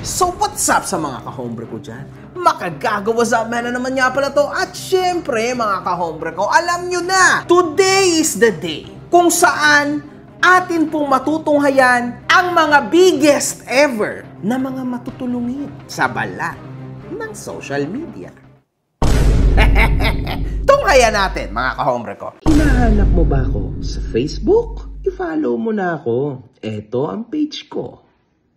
So what's up sa mga kahombre ko dyan? Makagagawa sa na naman nga pala to. At syempre mga kahombre ko, alam nyo na, today is the day kung saan atin pong matutunghayan ang mga biggest ever na mga matutulungin sa balat ng social media. Tunghayan natin mga kahombre ko. Hinahanap mo ba ako sa Facebook? I-follow mo na ako. Ito ang page ko.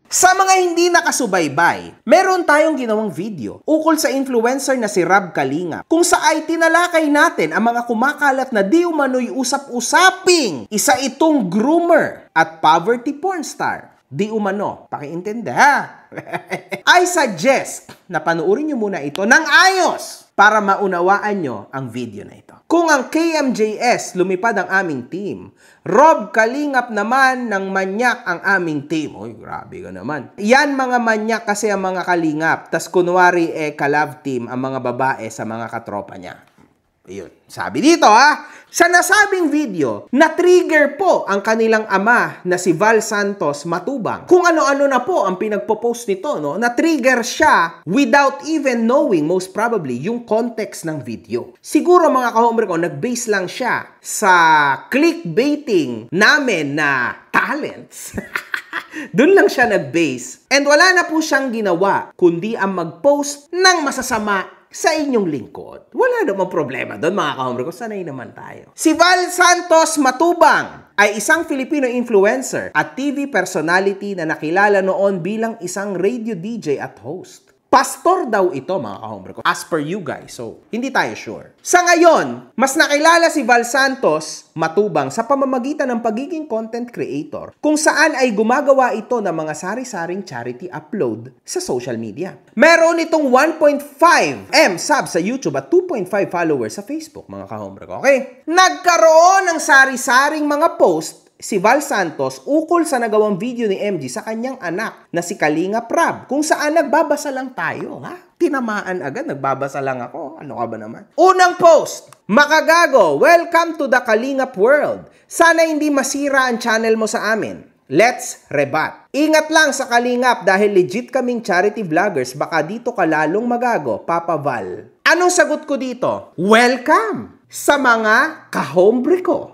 Sa mga hindi nakasubaybay, meron tayong ginawang video ukol sa influencer na si Rob Kalinga kung saan tinalakay natin ang mga kumakalat na di umano'y usap-usaping isa itong groomer at poverty porn star. Di umano, pakiintindi ha? I suggest na panuorin nyo muna ito ng ayos para maunawaan nyo ang video na ito. Kung ang KMJS lumipad ang aming team, Rob Kalingap naman ng manyak ang aming team. Uy, grabe ka naman. Yan mga manyak kasi ang mga kalingap. Tas kunwari ka-love team ang mga babae sa mga katropa niya. Ayun. Sabi dito sa nasabing video, na-trigger po ang kanilang ama na si Val Santos Matubang. Kung ano-ano na po ang pinagpo-post nito, no? Na-trigger siya without even knowing, most probably, yung context ng video. Siguro mga kahombre ko, nag-base lang siya sa clickbaiting namin na talents. Doon lang siya nag-base. And wala na po siyang ginawa, kundi ang mag-post ng masasama sa inyong lingkod. Wala namang problema doon mga kahombre ko, sanay naman tayo. Si Val Santos Matubang ay isang Filipino influencer at TV personality na nakilala noon bilang isang radio DJ at host. Pastor daw ito mga kahombre ko, as per you guys, so hindi tayo sure. Sa ngayon, mas nakilala si Val Santos Matubang sa pamamagitan ng pagiging content creator kung saan ay gumagawa ito ng mga sari-saring charity upload sa social media. Meron itong 1.5M subs sa YouTube at 2.5 followers sa Facebook mga kahombre ko, okay? Nagkaroon ng sari-saring mga post si Val Santos ukol sa nagawang video ni MG sa kanyang anak na si Kalinga Prab, kung saan nagbabasa lang tayo, ha? Tinamaan agad, nagbabasa lang ako. Ano ka ba naman? Unang post, Makagago, welcome to the Kalingap world. Sana hindi masira ang channel mo sa amin. Let's rebat. Ingat lang sa Kalingap dahil legit kaming charity vloggers, baka dito ka lalong magago, Papa Val. Anong sagot ko dito? Welcome sa mga kahombre ko.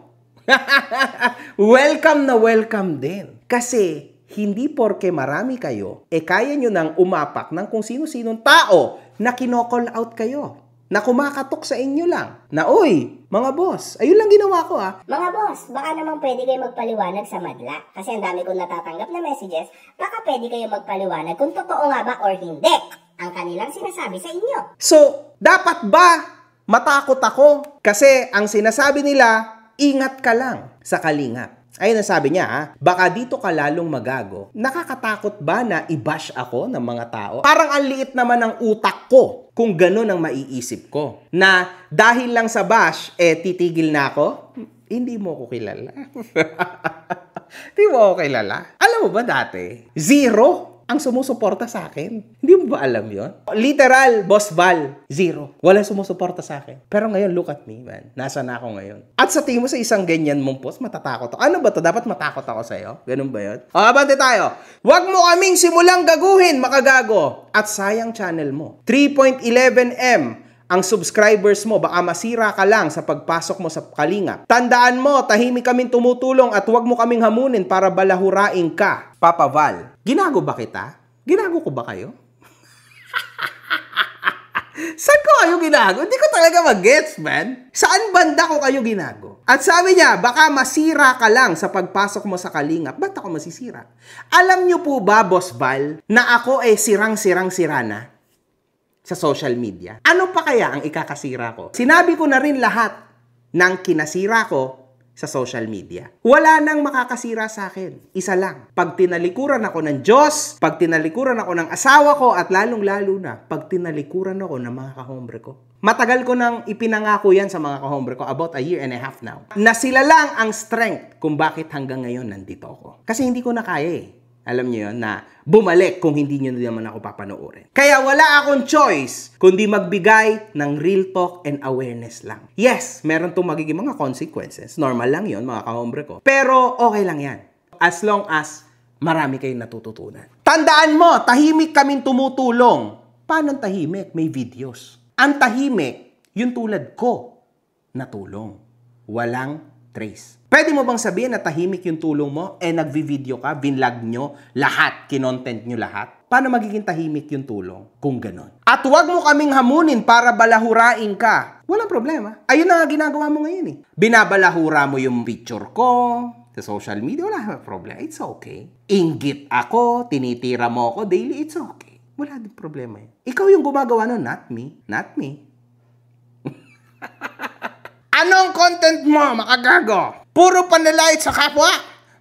Welcome na welcome din. Kasi hindi porke marami kayo, kaya nyo nang umapak ng kung sino-sinong tao na kinocall out kayo. Na kumakatok sa inyo lang. Na, uy, mga boss, ayun lang ginawa ko Mga boss, baka naman pwede kayo magpaliwanag sa madla. Kasi ang dami kong natatanggap na messages, baka pwede kayo magpaliwanag kung totoo nga ba or hindi ang kanilang sinasabi sa inyo. So, dapat ba matakot ako? Kasi ang sinasabi nila, ingat ka lang sa Kalingap. Ayun ang sabi niya, baka dito ka lalong magago. Nakakatakot ba na i-bash ako ng mga tao? Parang ang liit naman ng utak ko kung ganun ang maiisip ko. Na dahil lang sa bash, titigil na ako? Hindi mo ko kilala. Hindi mo ako kilala. Alam mo ba dati? Zero ang sumusuporta sa akin. Hindi mo ba alam yon? Literal, Boss Val, zero. Walang sumusuporta sa akin. Pero ngayon, look at me, man. Nasa na ako ngayon. At sa tingin mo sa isang ganyan mong post, matatakot ako. Ano ba to? Dapat matakot ako sa'yo? Ganun ba yun? O, abante tayo. Huwag mo kaming simulang gaguhin, makagago. At sayang channel mo. 3.11M ang subscribers mo, baka masira ka lang sa pagpasok mo sa Kalingap. Tandaan mo, tahimik kaming tumutulong at huwag mo kaming hamunin para balahurain ka. Papa Val, ginago ba kita? Ginago ko ba kayo? Saan ko kayo ginago? Hindi ko talaga mag-gets, man. Saan banda ko kayo ginago? At sabi niya, baka masira ka lang sa pagpasok mo sa Kalingap. Ba't ako masisira? Alam niyo po ba, Boss Val, na ako sirang-sirang-sira na sa social media? Ano pa kaya ang ikakasira ko? Sinabi ko na rin lahat ng kinasira ko sa social media. Wala nang makakasira sa akin. Isa lang. Pag tinalikuran ako ng Diyos, pag tinalikuran ako ng asawa ko, at lalong-lalo na, pag tinalikuran ako ng mga kahombre ko. Matagal ko nang ipinangako yan sa mga kahombre ko, about a year and a half now, na sila lang ang strength kung bakit hanggang ngayon nandito ako. Kasi hindi ko na kaya Alam niyo yun, na bumalik kung hindi niyo naman ako papanoorin. Kaya wala akong choice kundi magbigay ng real talk and awareness lang. Yes, meron itong magiging mga consequences. Normal lang yun, mga kahombre ko. Pero okay lang yan. As long as marami kayong natututunan. Tandaan mo, tahimik kaming tumutulong. Paano ang tahimik? May videos. Ang tahimik, yung tulad ko, na tulong. Walang trace. Pwede mo bang sabihin na tahimik yung tulong mo, nagvi-video ka, binlog nyo, lahat, kinontent nyo lahat? Paano magiging tahimik yung tulong kung ganon? At huwag mo kaming hamunin para balahurain ka. Walang problema. Ayun na nga ginagawa mo ngayon eh. Binabalahura mo yung picture ko sa social media, wala problema. It's okay. Inggit ako, tinitira mo ako daily, it's okay. Wala din problema yun. Ikaw yung gumagawa nun, not me. Not me. Anong content mo, makagago? Puro panlalait sa kapwa?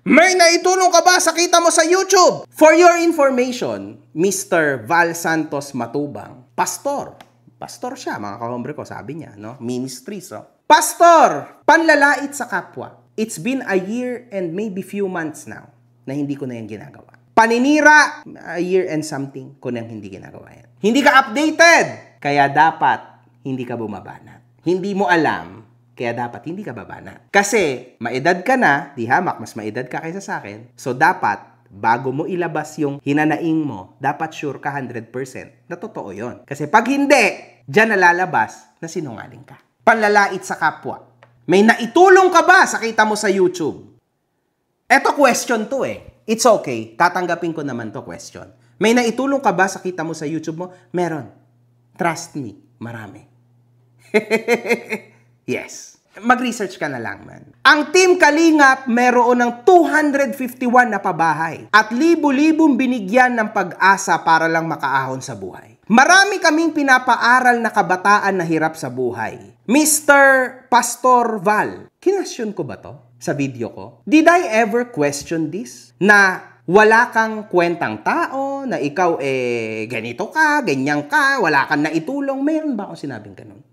May naitulong ka ba sa kita mo sa YouTube? For your information, Mr. Val Santos Matubang, pastor. Pastor siya, mga kahombre ko, sabi niya, no? Ministries, oh. Pastor, panlalait sa kapwa. It's been a year and maybe few months now na hindi ko na yan ginagawa. Paninira, a year and something ko na hindi ginagawa yan. Hindi ka updated, kaya dapat hindi ka bumabanat. Hindi mo alam, kaya dapat hindi ka babanat. Kasi, maedad ka na, di hamak, mas maedad ka kaysa sa akin. So, dapat, bago mo ilabas yung hinanaing mo, dapat sure ka 100% na totoo yon. Kasi pag hindi, dyan nalalabas na sinungaling ka. Panlalait sa kapwa. May naitulong ka ba sa kita mo sa YouTube? Eto question to eh. It's okay. Tatanggapin ko naman to question. May naitulong ka ba sa kita mo sa YouTube mo? Meron. Trust me. Marami. Yes. Mag-research ka na lang, man. Ang Team Kalingap meron ng 251 na pabahay at libo-libong binigyan ng pag-asa para lang makaahon sa buhay. Marami kaming pinapaaral na kabataan na hirap sa buhay. Mr. Pastor Val, kinwestiyon ko ba to sa video ko? Did I ever question this? Na wala kang kwentang tao, na ikaw ganito ka, ganyan ka, wala kang naitulong. Meron ba akong sinabing ganun?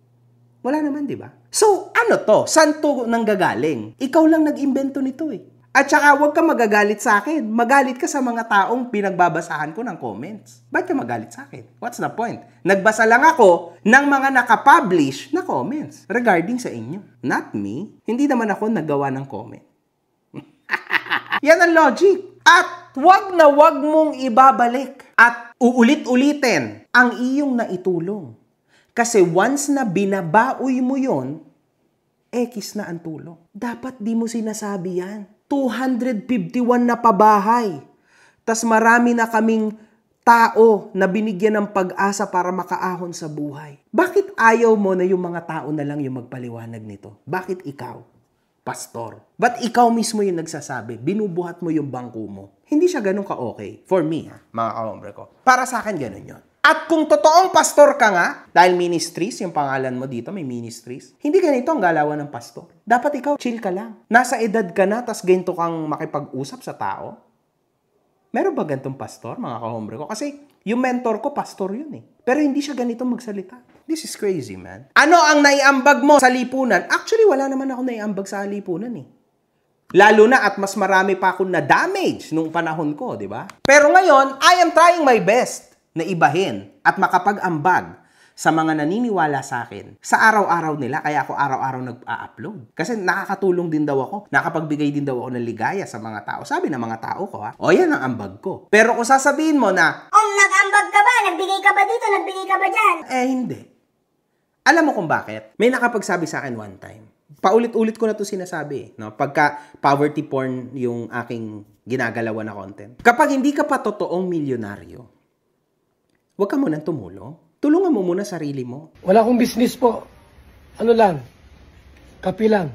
Wala naman, di ba? So, ano to? Saan to nanggagaling? Ikaw lang nag-imbento nito eh. At saka, huwag ka magagalit sa akin. Magalit ka sa mga taong pinagbabasahan ko ng comments. Ba't ka magalit sa akin? What's the point? Nagbasa lang ako ng mga nakapublish na comments regarding sa inyo. Not me. Hindi naman ako naggawa ng comment. Yan ang logic. At huwag na huwag mong ibabalik at uulit-ulitin ang iyong naitulong. Kasi once na binabaoy mo yon, ekis na ang tulong. Dapat di mo sinasabi yan. 251 na pabahay. Tas marami na kaming tao na binigyan ng pag-asa para makaahon sa buhay. Bakit ayaw mo na yung mga tao na lang yung magpaliwanag nito? Bakit ikaw, pastor? Ba't ikaw mismo yung nagsasabi? Binubuhat mo yung bangko mo. Hindi siya ganun ka-okay. For me, mga kahombre ko. Para sa akin, ganun yun. At kung totoong pastor ka nga, dahil ministries, yung pangalan mo dito, may ministries, hindi ganito ang galawan ng pastor. Dapat ikaw, chill ka lang. Nasa edad ka na, tas ganito kang makipag-usap sa tao. Meron ba ganitong pastor, mga kahombre ko? Kasi yung mentor ko, pastor yun eh. Pero hindi siya ganito magsalita. This is crazy, man. Ano ang naiambag mo sa lipunan? Actually, wala naman ako naiambag sa lipunan eh. Lalo na at mas marami pa akong na-damage nung panahon ko, di ba? Pero ngayon, I am trying my best na ibahin at makapag-ambag sa mga naniniwala sa akin sa araw-araw nila, kaya ako araw-araw nag-upload. Kasi nakakatulong din daw ako, nakapagbigay din daw ako ng ligaya sa mga tao. Sabi ng mga tao ko, o yan ang ambag ko. Pero kung sasabihin mo na, nag-ambag ka ba? Nagbigay ka ba dito? Nagbigay ka ba dyan? Hindi. Alam mo kung bakit? May nakapagsabi sa akin one time. Paulit-ulit ko na ito sinasabi. No? Pagka poverty porn yung aking ginagalawan na content. Kapag hindi ka pa totoong milyonaryo, huwag ka munang tumulong. Tulungan mo muna sarili mo. Wala akong business po. Ano lang? Kape lang.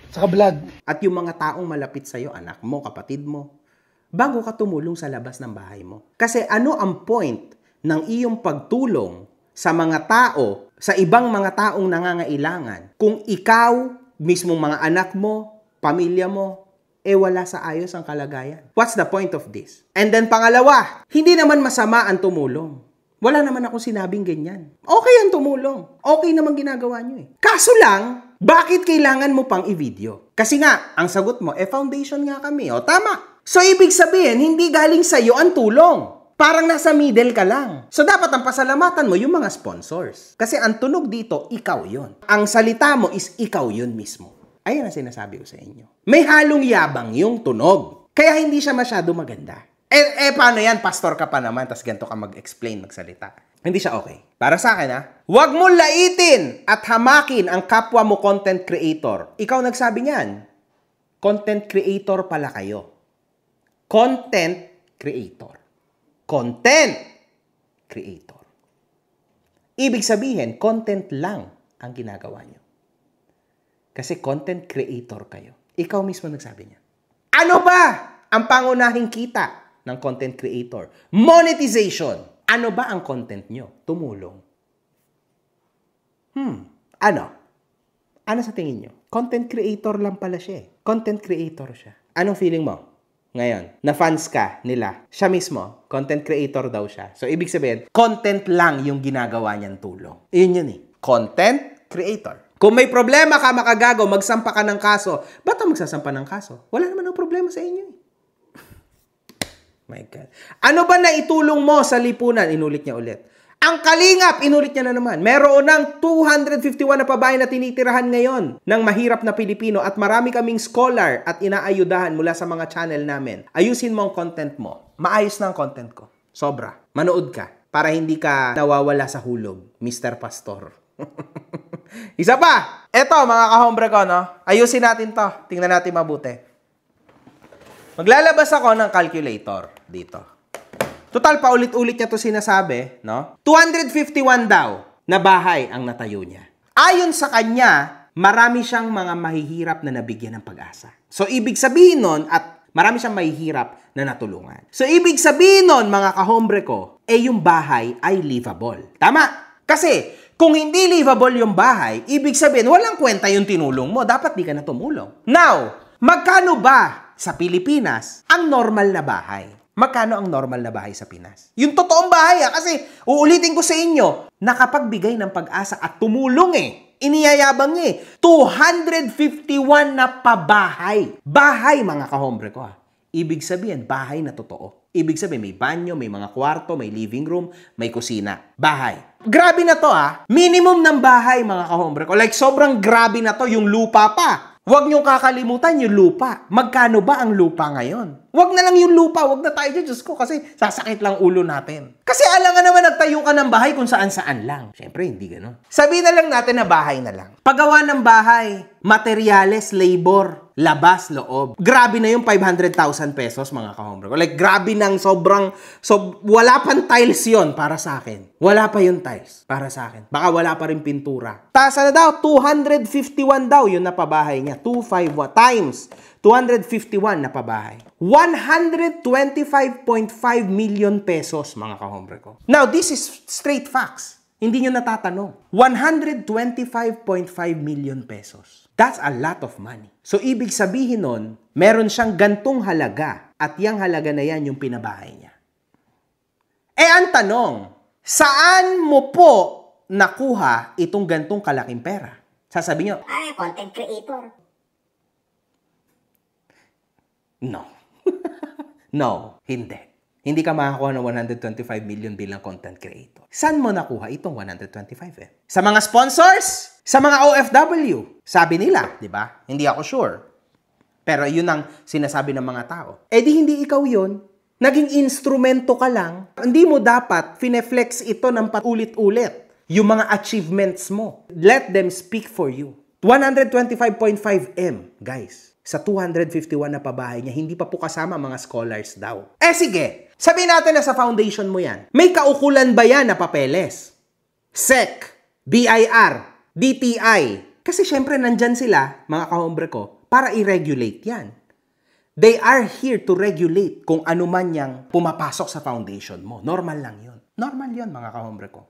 Saka vlog. At yung mga taong malapit sa'yo, anak mo, kapatid mo, bago ka tumulong sa labas ng bahay mo. Kasi ano ang point ng iyong pagtulong sa mga tao, sa ibang mga taong nangangailangan, kung ikaw, mismong mga anak mo, pamilya mo, wala sa ayos ang kalagayan? What's the point of this? And then pangalawa, hindi naman masama ang tumulong. Wala naman akong sinabing ganyan. Okay ang tumulong. Okay naman ginagawa nyo eh. Kaso lang, bakit kailangan mo pang i-video? Kasi nga, ang sagot mo, foundation nga kami. O tama. So ibig sabihin, hindi galing sa'yo ang tulong. Parang nasa middle ka lang. So dapat ang pasalamatan mo yung mga sponsors. Kasi ang tunog dito, ikaw yun. Ang salita mo is ikaw yun mismo. Ayan ang sinasabi ko sa inyo. May halong yabang yung tunog. Kaya hindi siya masyado maganda. Paano yan? Pastor ka pa naman, tas ganito ka mag-explain, magsalita. Hindi siya okay. Para sa akin, huwag mo laitin at hamakin ang kapwa mo content creator. Ikaw nagsabi niyan. Content creator pala kayo. Content creator. Content creator. Ibig sabihin, content lang ang ginagawa nyo. Kasi content creator kayo. Ikaw mismo nagsabi niya. Ano ba ang pangunahing kita ng content creator? Monetization. Ano ba ang content nyo? Tumulong. Ano? Ano sa tingin nyo? Content creator lang pala siya. Content creator siya. Anong feeling mo ngayon? Na fans ka nila. Siya mismo, content creator daw siya. So, ibig sabihin, content lang yung ginagawa niyang tulong. Yun yun eh. Content creator. Kung may problema ka, makagago, magsampa ka ng kaso. Ba't ka magsasampa ng kaso? Wala naman ang problema sa inyo eh. My God. Ano ba na itulong mo sa lipunan? Inulit niya ulit. Ang Kalingap, inulit niya na naman. Meron ng 251 na pabahay na tinitirahan ngayon ng mahirap na Pilipino at marami kaming scholar at inaayudahan mula sa mga channel namin. Ayusin mo ang content mo. Maayos na ang content ko. Sobra. Manood ka para hindi ka nawawala sa hulog, Mr. Pastor. Isa pa! Eto, mga kahombre ko, no? Ayusin natin to. Tingnan natin mabuti. Maglalabas ako ng calculator dito. Total, paulit-ulit niya to sinasabi, no? 251 daw na bahay ang natayo niya. Ayon sa kanya, marami siyang mga mahihirap na nabigyan ng pag-asa. So, ibig sabihin nun, at marami siyang mahihirap na natulungan. So, ibig sabihin nun, mga kahombre ko, yung bahay ay livable. Tama? Kasi, kung hindi livable yung bahay, ibig sabihin, walang kwenta yung tinulong mo. Dapat di ka na tumulong. Now, magkano ba sa Pilipinas ang normal na bahay? Magkano ang normal na bahay sa Pinas? Yung totoong bahay, kasi uulitin ko sa inyo, nakapagbigay ng pag-asa at tumulong Iniyayabang niya 251 na pabahay. Bahay, mga kahombre ko Ibig sabihin, bahay na totoo. Ibig sabihin, may banyo, may mga kwarto, may living room, may kusina. Bahay. Grabe na to Minimum ng bahay, mga kahombre ko. Like, sobrang grabe na to, yung lupa pa. Huwag niyong kakalimutan yung lupa. Magkano ba ang lupa ngayon? Huwag na lang yung lupa. Huwag na tayo dyan, Diyos ko, kasi sasakit lang ulo natin. Kasi alam nga naman, nagtayo ka ng bahay kung saan-saan lang. Siyempre, hindi gano'n. Sabihin na lang natin na bahay na lang. Paggawa ng bahay, materyales, labor, labas, loob. Grabe na yung 500,000 pesos, mga kahombre ko. Like, grabe nang sobrang, wala pang tiles yon para sa akin. Wala pa yung tiles para sa akin. Baka wala pa rin pintura. Tasa na daw, 251 daw yun na pabahay niya. 251 times 251 na pabahay. 125.5 million pesos, mga kahombre ko. Now, this is straight facts. Hindi nyo natatanong. 125.5 million pesos. That's a lot of money. So, ibig sabihin nun, meron siyang gantong halaga at yung halaga na yan yung pinabahay niya. Ang tanong, saan mo po nakuha itong gantong kalaking pera? Sasabihin nyo, content creator. No. No, hindi. Hindi ka makakuha ng 125 million bilang content creator. Saan mo nakuha itong 125 Sa mga sponsors? Sa mga OFW? Sabi nila, di ba? Hindi ako sure. Pero yun ang sinasabi ng mga tao. Di hindi ikaw yun. Naging instrumento ka lang. Hindi mo dapat fineflex ito ng paulit-ulit. Yung mga achievements mo. Let them speak for you. 125.5 M, guys. Sa 251 na pabahay niya, hindi pa po kasama mga scholars daw. Sige, sabihin natin na sa foundation mo yan. May kaukulan ba yan na papeles? SEC, BIR, DTI. Kasi syempre nandyan sila, mga kahombre ko, para i-regulate yan. They are here to regulate kung ano man yang pumapasok sa foundation mo. Normal lang yun. Normal yun, mga kahombre ko.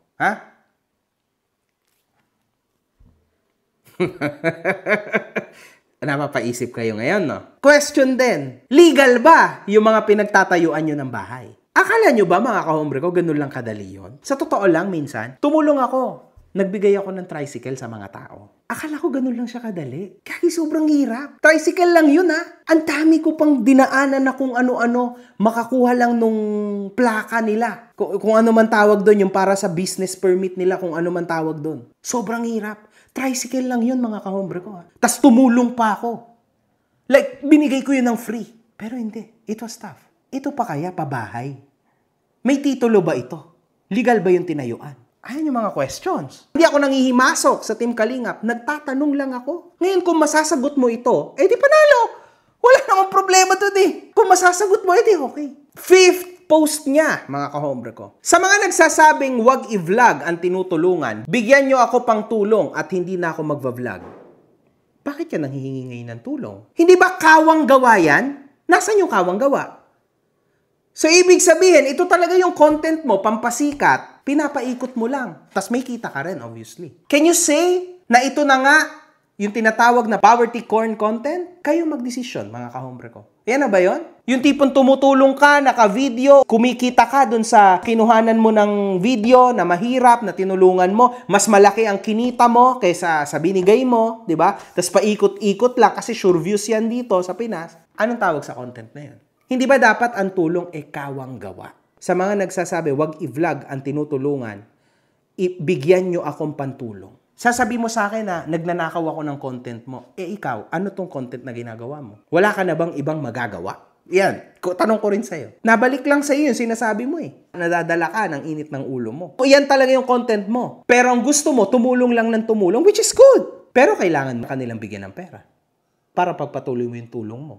Napapaisip kayo ngayon, no? Question din, legal ba yung mga pinagtatayuan nyo ng bahay? Akala nyo ba, mga kahombre ko, ganun lang kadali yun? Sa totoo lang, minsan, tumulong ako. Nagbigay ako ng tricycle sa mga tao. Akala ko ganun lang siya kadali. Kaya sobrang hirap. Tricycle lang yun, Ang dami ko pang dinaanan na kung ano-ano, makakuha lang nung plaka nila. Kung ano man tawag doon, yung para sa business permit nila, kung ano man tawag doon. Sobrang hirap. Tricycle lang yun, mga kahombre ko. Tas tumulong pa ako. Like, binigay ko yun ng free. Pero hindi. It was tough. Ito pa kaya pabahay? May titulo ba ito? Legal ba yung tinayuan? Ayan yung mga questions. Hindi ako nangihimasok sa Team Kalingap. Nagtatanong lang ako. Ngayon, kung masasagot mo ito, di panalo. Wala namang problema doon eh. Kung masasagot mo, di okay. Fifth post niya, mga kahombre ko. Sa mga nagsasabing wag i-vlog ang tinutulungan, bigyan nyo ako pang tulong at hindi na ako magva-vlog. Bakit yan nanghihingi ngayon ng tulong? Hindi ba kawang gawa yan? Nasaan yung kawang gawa? So, ibig sabihin, ito talaga yung content mo, pampasikat, pinapaikot mo lang. Tapos may kita ka rin, obviously. Can you say na ito na nga yung tinatawag na poverty corn content? Kayo magdesisyon, mga kahombre ko. Yan na ba yun? Yung tipong tumutulong ka, naka-video, kumikita ka dun sa kinuhanan mo ng video na mahirap, na tinulungan mo, mas malaki ang kinita mo kaysa sa binigay mo, di ba? Tapos paikot-ikot lang kasi sure views yan dito sa Pinas. Anong tawag sa content na yun? Hindi ba dapat ang tulong kawang gawa? Sa mga nagsasabi, wag i-vlog ang tinutulungan, bigyan nyo akong pantulong. Sasabi mo sa akin na nagnanakaw ako ng content mo. Ikaw, ano tong content na ginagawa mo? Wala ka na bang ibang magagawa? Yan, tanong ko rin sa'yo. Nabalik lang sa'yo yung sinasabi mo eh. Nadadala ka ng init ng ulo mo. Yan talaga yung content mo. Pero ang gusto mo, tumulong lang ng tumulong, which is good. Pero kailangan kanilang bigyan ng pera para pagpatuloy mo yung tulong mo.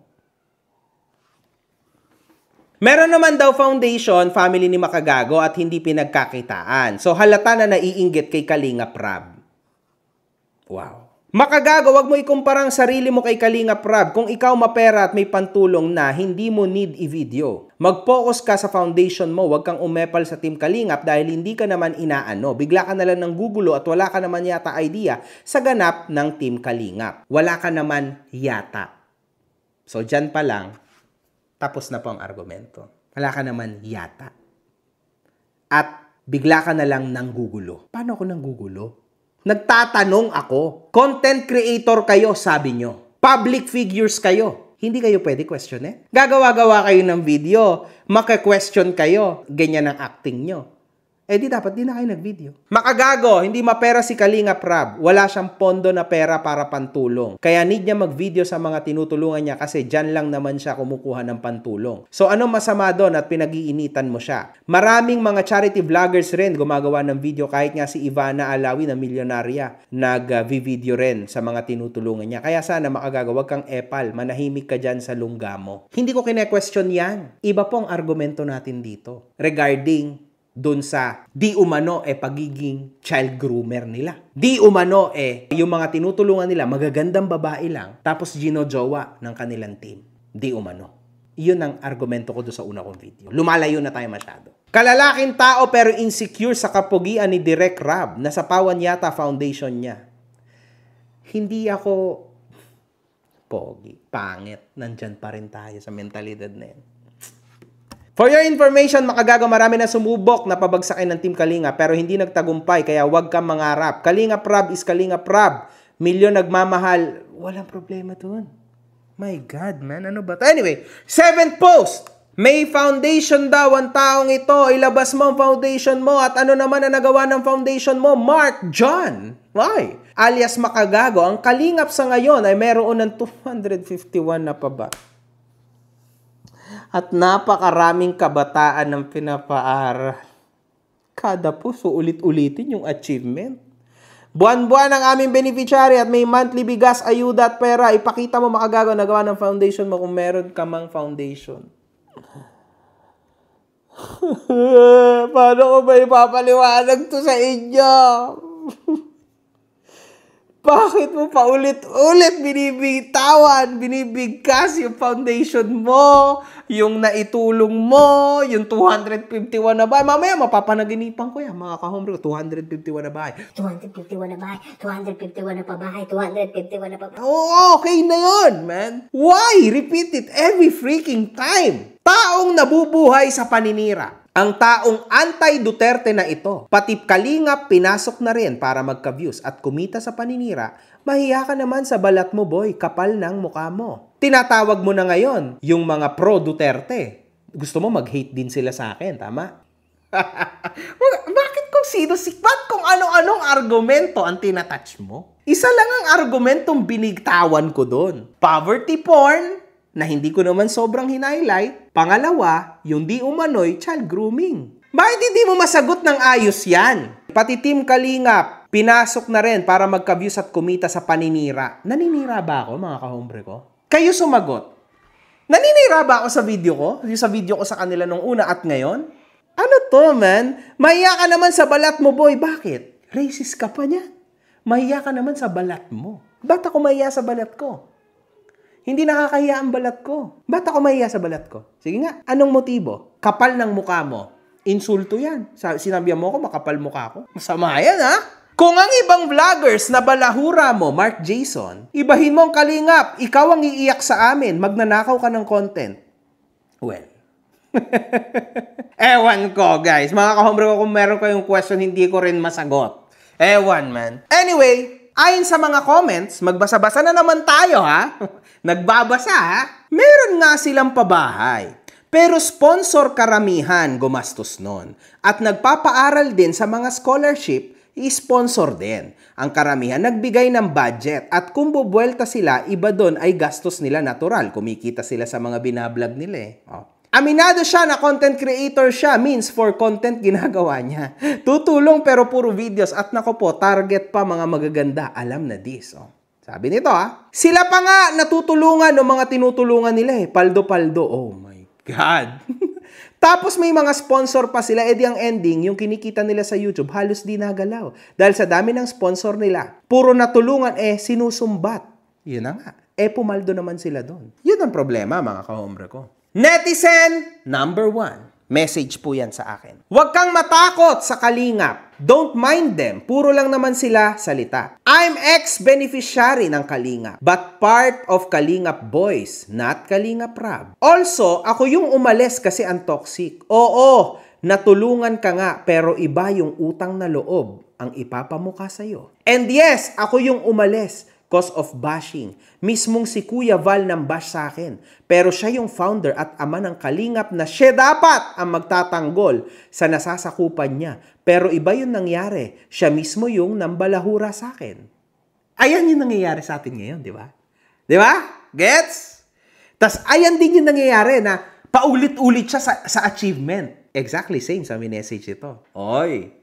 Meron naman daw foundation, family ni Makagago at hindi pinagkakitaan. So halata na naiinggit kay Kalingap Rab. Wow. Makagago, wag mo ikumpara ang sarili mo kay Kalingap Rab. Kung ikaw mapera at may pantulong na, hindi mo need i-video. Mag-focus ka sa foundation mo, wag kang umepal sa Team Kalingap dahil hindi ka naman inaano. Bigla ka na lang ng gugulo at wala ka naman yata idea sa ganap ng Team Kalingap. Wala ka naman yata. So dyan pa lang, tapos na po ang argumento. Wala ka naman yata. At bigla ka na lang nanggugulo. Paano ako nanggugulo? Nagtatanong ako. Content creator kayo, sabi nyo. Public figures kayo. Hindi kayo pwede question eh. Gagawa-gawa kayo ng video. Maka-question kayo. Ganyan ang acting nyo. Di dapat di na kayo nag-video. Makagago, hindi mapera si Kalingap Rab. Wala siyang pondo na pera para pantulong. Kaya need niya mag-video sa mga tinutulungan niya kasi dyan lang naman siya kumukuha ng pantulong. So anong masama doon at pinag-iinitan mo siya? Maraming mga charity vloggers rin gumagawa ng video kahit nga si Ivana Alawi na milyonarya nag-video rin sa mga tinutulungan niya. Kaya sana Makagago, wag kang epal. Manahimik ka dyan sa lungga mo. Hindi ko kine-question yan. Iba po ang argumento natin dito regarding dun sa di umano pagiging child groomer nila. Di umano yung mga tinutulungan nila magagandang babae lang tapos ginojowa ng kanilang team. Di umano. Iyon ang argumento ko doon sa una kong video. Lumalayo na tayo masyado. Kalalaking tao pero insecure sa kapugian ni Direk Rab. Nasa Pawan yata foundation niya. Hindi ako pogi, pangit. Nandyan pa rin tayo sa mentalidad na yan. For your information, Makagago, marami na sumubok na pabagsakin ng Team Kalinga pero hindi nagtagumpay kaya huwag kang mangarap. Kalingap Rab is Kalingap Rab. Milyon nagmamahal. Walang problema doon. My God, man. Ano ba? Anyway, 7th post. May foundation daw ang taong ito. Ilabas mo ang foundation mo at ano naman ang nagawa ng foundation mo? Mark John. Why? Alias Makagago. Ang Kalingap sa ngayon ay meron ng 251 na pa ba? At napakaraming kabataan ng pinapaaral. Kada puso ulit-ulitin yung achievement. Buwan-buwan ang aming beneficiary at may monthly bigas, ayuda at pera. Ipakita mo Makagago nagawa ng foundation mo kung meron ka mang foundation. Paano ko ba ipapaliwanag to sa inyo? Bakit mo pa ulit-ulit binibitawan, binibigkas yung foundation mo, yung naitulong mo, yung 251 na bahay. Mamaya mapapanaginipan ko yan, mga kahombre, 251 na bahay. 251 na bahay, 251 na pabahay, 251 na pabahay. Oo, okay na yun, man. Why? Repeat it every freaking time. Taong nabubuhay sa paninira. Ang taong anti-Duterte na ito, pati Kalingap pinasok na rin para magka-views at kumita sa paninira, mahiya ka naman sa balat mo boy, kapal ng mukha mo. Tinatawag mo na ngayon yung mga pro-Duterte. Gusto mo mag-hate din sila sa akin, tama? Bakit kung sino-sikpat kung ano-anong argumento ang tinatouch mo? Isa lang ang argumentong binigtawan ko doon. Poverty porn, na hindi ko naman sobrang hinighlight. Pangalawa, yung di umano'y child grooming. Bakit hindi mo masagot ng ayos yan? Pati Team Kalingap, pinasok na rin para magka-views at kumita sa paninira. Naninira ba ako, mga kahombre ko? Kayo sumagot. Naninira ba ako sa video ko? Yung sa video ko sa kanila nung una at ngayon? Ano to, man? Mahiya ka naman sa balat mo, boy. Bakit? Racist ka pa niyan. Mahiya ka naman sa balat mo. Ba't ako mahiya sa balat ko? Hindi nakakahiya ang balat ko. Ba't ako mahiya sa balat ko? Sige nga, anong motibo? Kapal ng mukha mo. Insulto yan. Sinabihan mo ko, makapal mukha ko. Masama yan, ha? Kung ang ibang vloggers na balahura mo, Mark Jason, ibahin mo ang Kalingap, ikaw ang iiyak sa amin, magnanakaw ka ng content. Well, ewan ko, guys. Mga kahombre ko, kung meron kayong question, hindi ko rin masagot. Ewan, man. Anyway, ayon sa mga comments, magbasa-basa na naman tayo, ha? Nagbabasa, ha? Meron nga silang pabahay. Pero sponsor karamihan gumastos nun. At nagpapaaral din sa mga scholarship, i-sponsor din. Ang karamihan nagbigay ng budget. At kung bubuelta sila, iba doon ay gastos nila natural. Kumikita sila sa mga binablog nila eh. Oh. Aminado siya na content creator siya, means for content ginagawa niya. Tutulong pero puro videos at nako po, target pa mga magaganda. Alam na this. Oh. Sabi nito sila pa nga natutulungan ng mga tinutulungan nila eh. Paldo-paldo. Oh my God. Tapos may mga sponsor pa sila, edi ang ending, yung kinikita nila sa YouTube, halos di nagalaw. Dahil sa dami ng sponsor nila, puro natulungan, sinusumbat. Yun na nga. Pumaldo naman sila doon. Yun ang problema, mga kahombre ko. Netizen number 1. Message po yan sa akin. Huwag kang matakot sa Kalingap. Don't mind them. Puro lang naman sila salita. I'm ex-beneficiary ng Kalingap, but part of Kalingap Boys, not Kalingap Rab. Also, ako yung umalis kasi ang toxic. Oo, natulungan ka nga, pero iba yung utang na loob ang ipapamukha sa'yo. And yes, ako yung umalis cause of bashing. Mismong si Kuya Val nang bash sa akin. Pero siya yung founder at ama ng Kalingap na siya dapat ang magtatanggol sa nasasakupan niya. Pero iba yung nangyari. Siya mismo yung nambalahura sa akin. Ayan yung nangyayari sa atin ngayon, di ba? Di ba? Gets? Tas ayan din yung nangyayari na paulit-ulit siya sa achievement. Exactly same sa message ito. Oy,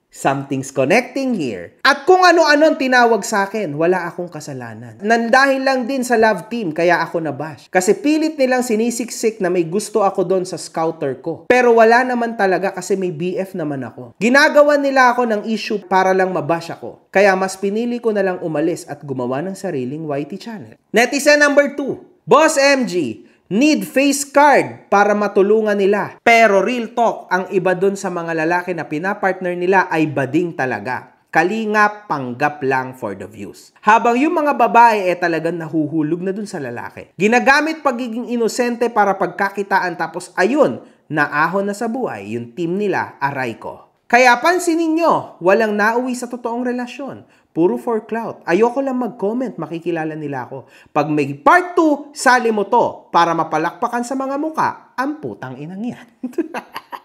something's connecting here. At kung ano-ano ang tinawag sa akin, wala akong kasalanan. Nandahil lang din sa love team, kaya ako nabash. Kasi pilit nilang sinisiksik na may gusto ako doon sa scouter ko. Pero wala naman talaga kasi may BF naman ako. Ginagawa nila ako ng issue para lang mabash ako. Kaya mas pinili ko na lang umalis at gumawa ng sariling YT channel. Netizen number 2. Boss MG, need face card para matulungan nila. Pero real talk, ang iba dun sa mga lalaki na pinapartner nila ay bading talaga. Kalingap, panggap lang for the views. Habang yung mga babae talagang nahuhulog na dun sa lalaki. Ginagamit pagiging inosente para pagkakitaan tapos ayun, naahon na sa buhay yung team nila, aray ko. Kaya pansinin nyo, walang nauwi sa totoong relasyon. Puro for clout. Ayoko lang mag-comment, makikilala nila ako. Pag may part 2, sali mo to para mapalakpakan sa mga muka. Ang putang inang yan.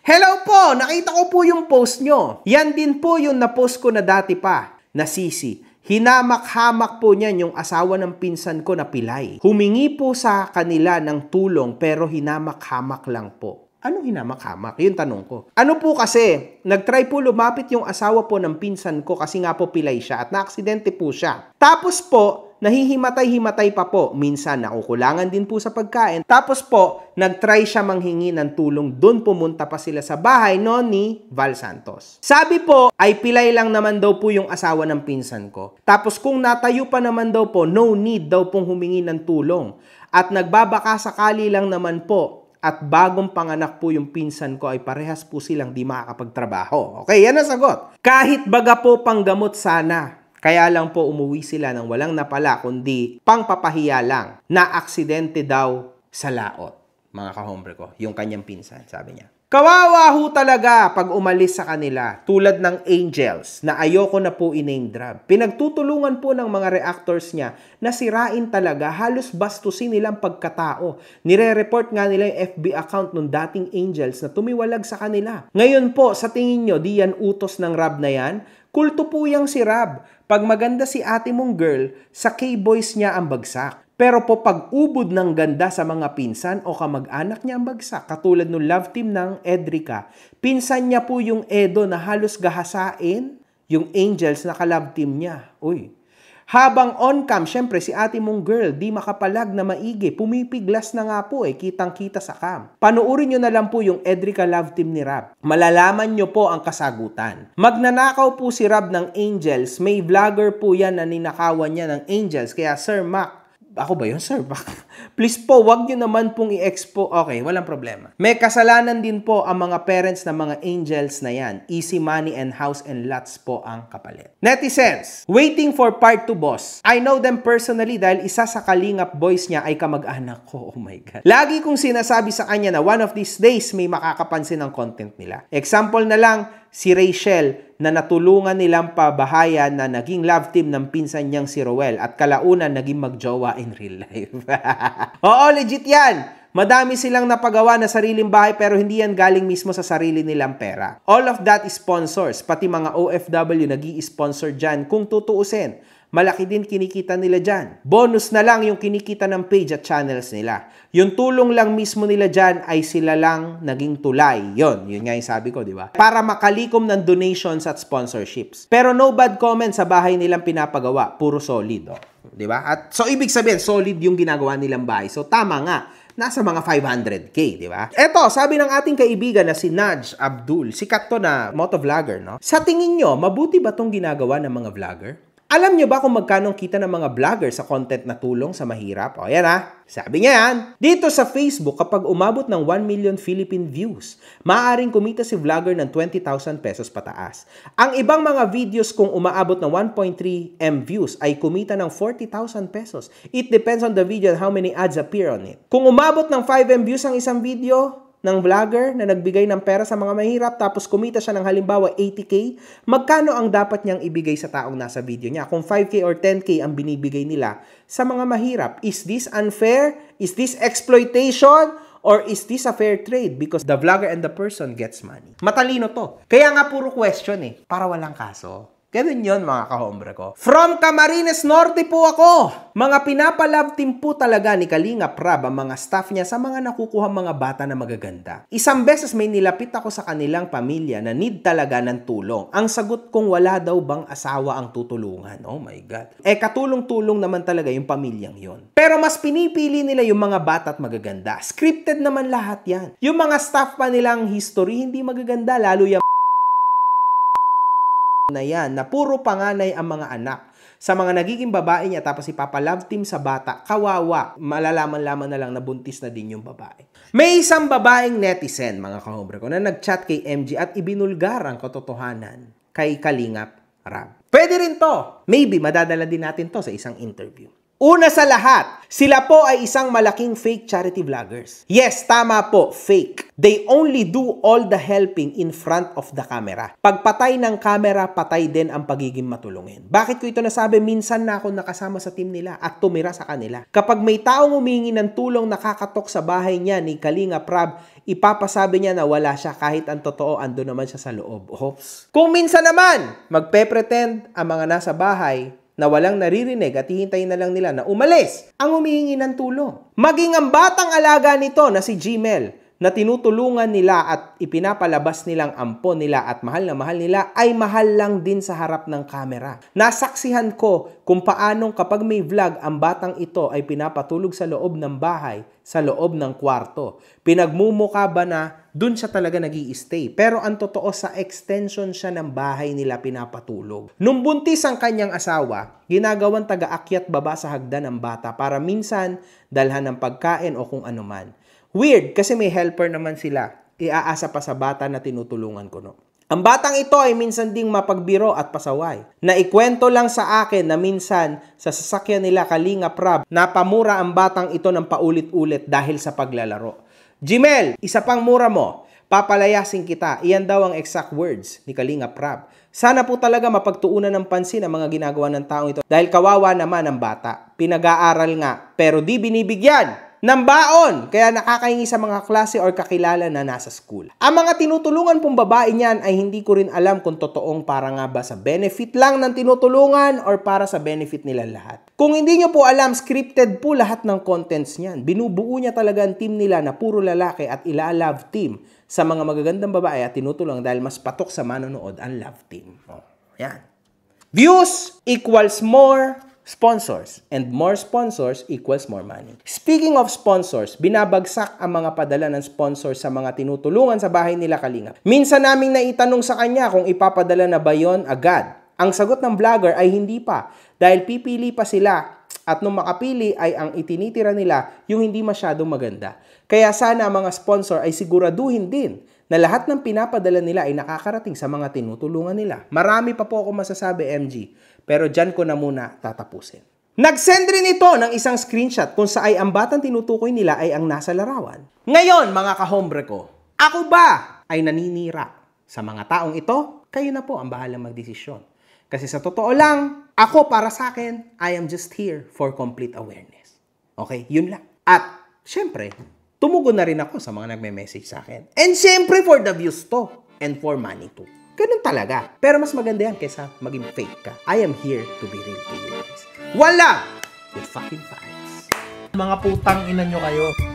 Hello po! Nakita ko po yung post nyo. Yan din po yung na-post ko na dati pa, na sisi. Hinamak-hamak po niyan yung asawa ng pinsan ko na pilay. Humingi po sa kanila ng tulong pero hinamak-hamak lang po. Anong hinamak-hamak? Yun tanong ko. Ano po kasi, nagtry po lumapit yung asawa po ng pinsan ko kasi nga po pilay siya at naaksidente po siya. Tapos po, nahihimatay-himatay pa po. Minsan nakukulangan din po sa pagkain. Tapos po, nagtry siya manghingi ng tulong. Doon pumunta pa sila sa bahay ni Val Santos. Sabi po, ay pilay lang naman daw po yung asawa ng pinsan ko. Tapos kung natayo pa naman daw po, no need daw pong humingi ng tulong. At nagbabaka sakali lang naman po. At bagong panganak po yung pinsan ko ay parehas po silang di makakapagtrabaho. Okay, yan ang sagot. Kahit baga po panggamot sana. Kaya lang po umuwi sila ng walang napala kundi pangpapahiya lang na aksidente daw sa laot. Mga kahombre ko, yung kanyang pinsan, sabi niya. Kawawa ho talaga pag umalis sa kanila, tulad ng Angels na ayoko na po i-name drop. Pinagtutulungan po ng mga reactors niya na sirain talaga, halos bastusin nilang pagkatao. Nire-report nga nila yung FB account ng dating Angels na tumiwalag sa kanila. Ngayon po, sa tingin nyo, di yan utos ng Rab na yan? Kulto po yang si Rab. Pag maganda si ate mong girl, sa K-boys niya ang bagsak. Pero po pag-ubod ng ganda sa mga pinsan o kamag-anak niya ang bagsak, katulad ng love team ng Edrica, pinsan niya po yung Edo na halos gahasain yung Angels na ka-love team niya. Uy. Habang on-cam, syempre si ate mong girl, di makapalag na maigi, pumipiglas na nga po kitang-kita sa cam. Panuurin nyo na lang po yung Edrica love team ni Rab. Malalaman nyo po ang kasagutan. Magnanakaw po si Rab ng Angels, may vlogger po yan na ninakawan niya ng Angels, kaya Sir Mac, ako ba yun, Sir Mac? Please po, wag nyo naman pong i-expo. Okay, walang problema. May kasalanan din po ang mga parents ng mga Angels na yan. Easy money and house and lots po ang kapalit. Netizens, waiting for part 2, boss. I know them personally dahil isa sa Kalingap boys niya ay kamag-anak ko. Oh my God. Lagi kong sinasabi sa kanya na one of these days may makakapansin ng content nila. Example na lang, si Rachel na natulungan nilang pabahayan na naging love team ng pinsan niyang si Roel at kalaunan naging magjowa in real life. Oo, legit yan. Madami silang napagawa na sariling bahay pero hindi yan galing mismo sa sarili nilang pera. All of that is sponsors, pati mga OFW nag-i-sponsor dyan kung tutuusin. Malaki din kinikita nila dyan. Bonus na lang yung kinikita ng page at channels nila. Yung tulong lang mismo nila dyan ay sila lang naging tulay. Yun nga yung sabi ko, di ba? Para makalikom ng donations at sponsorships. Pero no bad comment sa bahay nilang pinapagawa. Puro solid, oh. Di ba? At so ibig sabihin, solid yung ginagawa nilang bahay. So tama nga. Nasa mga 500k, di ba? Eto, sabi ng ating kaibigan na si Naj Abdul, sikat to na motovlogger, no? Sa tingin nyo, mabuti ba tong ginagawa ng mga vlogger? Alam nyo ba kung magkano kita ng mga vlogger sa content na tulong sa mahirap? O yan sabi niya yan. Dito sa Facebook, kapag umabot ng 1 million Philippine views, maaaring kumita si vlogger ng 20,000 pesos pataas. Ang ibang mga videos kung umaabot ng 1.3 M views ay kumita ng 40,000 pesos. It depends on the video and how many ads appear on it. Kung umabot ng 5 M views ang isang video ng vlogger na nagbigay ng pera sa mga mahirap tapos kumita siya ng halimbawa 80k, magkano ang dapat niyang ibigay sa taong nasa video niya? Kung 5k or 10k ang binibigay nila sa mga mahirap, is this unfair? Is this exploitation? Or is this a fair trade? Because the vlogger and the person gets money. Matalino to. Kaya nga puro question para walang kaso. Ganun yun mga kahombre ko. From Camarines Norte po ako. Mga pinapalove team po talaga ni Kalingap Rab ang mga staff niya sa mga nakukuha mga bata na magaganda. Isang beses may nilapit ako sa kanilang pamilya na need talaga ng tulong. Ang sagot kong wala daw bang asawa ang tutulungan. Oh my God. Katulong-tulong naman talaga yung pamilyang yon. Pero mas pinipili nila yung mga bata at magaganda. Scripted naman lahat yan. Yung mga staff pa nilang history hindi magaganda, lalo yung na yan, na puro panganay ang mga anak. Sa mga nagiging babae niya tapos ipapalove team sa bata, kawawa, malalaman-laman na lang na buntis na din yung babae. May isang babaeng netizen, mga kahombre ko, na nag-chat kay MG at ibinulgar ang katotohanan kay Kalingap Rab. Pwede rin to. Maybe madadala din natin to sa isang interview. Una sa lahat, sila po ay isang malaking fake charity vloggers. Yes, tama po, fake. They only do all the helping in front of the camera. Pagpatay ng camera, patay din ang pagiging matulungin. Bakit ko ito nasabi? Minsan na ako nakasama sa team nila at tumira sa kanila. Kapag may taong humingi ng tulong nakakatok sa bahay niya ni Kalingap Rab, ipapasabi niya na wala siya kahit ang totoo ando naman siya sa loob. Oops. Kung minsan naman, magpe-pretend ang mga nasa bahay na walang naririnig at hihintayin na lang nila na umalis ang humihingi ng tulong. Maging ang batang alaga nito na si Gmail na tinutulungan nila at ipinapalabas nilang ampon nila at mahal na mahal nila ay mahal lang din sa harap ng kamera. Nasaksihan ko kung paanong kapag may vlog ang batang ito ay pinapatulog sa loob ng bahay, sa loob ng kwarto. Pinagmumukha ba na dun siya talaga nag-i-stay? Pero ang totoo sa extension siya ng bahay nila pinapatulog. Nung buntis ang kanyang asawa, ginagawang taga-akyat baba sa hagdan ng bata para minsan dalhan ng pagkain o kung ano man. Weird kasi may helper naman sila. Iaasa pa sa bata na tinutulungan ko, no? Ang batang ito ay minsan ding mapagbiro at pasaway. Naikwento lang sa akin na minsan sa sasakyan nila Kalingap Rab, napamura ang batang ito ng paulit-ulit dahil sa paglalaro. Gmail, isa pang mura mo. Papalayasin kita. Iyan daw ang exact words ni Kalingap Rab. Sana po talaga mapagtuunan ng pansin ang mga ginagawa ng taong ito dahil kawawa naman ang bata. Pinag-aaral nga pero di binibigyan ng baon. Kaya nakakahingi sa mga klase or kakilala na nasa school. Ang mga tinutulungan pong babae niyan ay hindi ko rin alam kung totoong para nga ba sa benefit lang ng tinutulungan or para sa benefit nila lahat. Kung hindi nyo po alam, scripted po lahat ng contents niyan. Binubuo niya talaga ang team nila na puro lalaki at ila-love team sa mga magagandang babae at tinutulungan dahil mas patok sa manonood ang love team. Oh, yan. Views equals more sponsors, and more sponsors equals more money. Speaking of sponsors, binabagsak ang mga padala ng sponsors sa mga tinutulungan sa bahay nila Kalingap. Minsan naming naitanong sa kanya kung ipapadala na ba yon agad. Ang sagot ng vlogger ay hindi pa, dahil pipili pa sila at nung makapili ay ang itinitira nila yung hindi masyadong maganda. Kaya sana ang mga sponsor ay siguraduhin din na lahat ng pinapadala nila ay nakakarating sa mga tinutulungan nila. Marami pa po ako masasabi, MG. Pero dyan ko na muna tatapusin. Nag-send rin ito ng isang screenshot kung saan ang batang tinutukoy nila ay ang nasa larawan. Ngayon, mga kahombre ko, ako ba ay naninira sa mga taong ito? Kayo na po ang bahalang magdesisyon. Kasi sa totoo lang, ako para sa akin, I am just here for complete awareness. Okay? Yun lang. At, syempre, tumugon na rin ako sa mga nagme-message sa akin. And syempre, for the views to. And for money too. Ganun talaga. Pero mas maganda yan kaysa maging fake ka. I am here to be real to you guys. Wala! With fucking facts. Mga putang ina nyo kayo.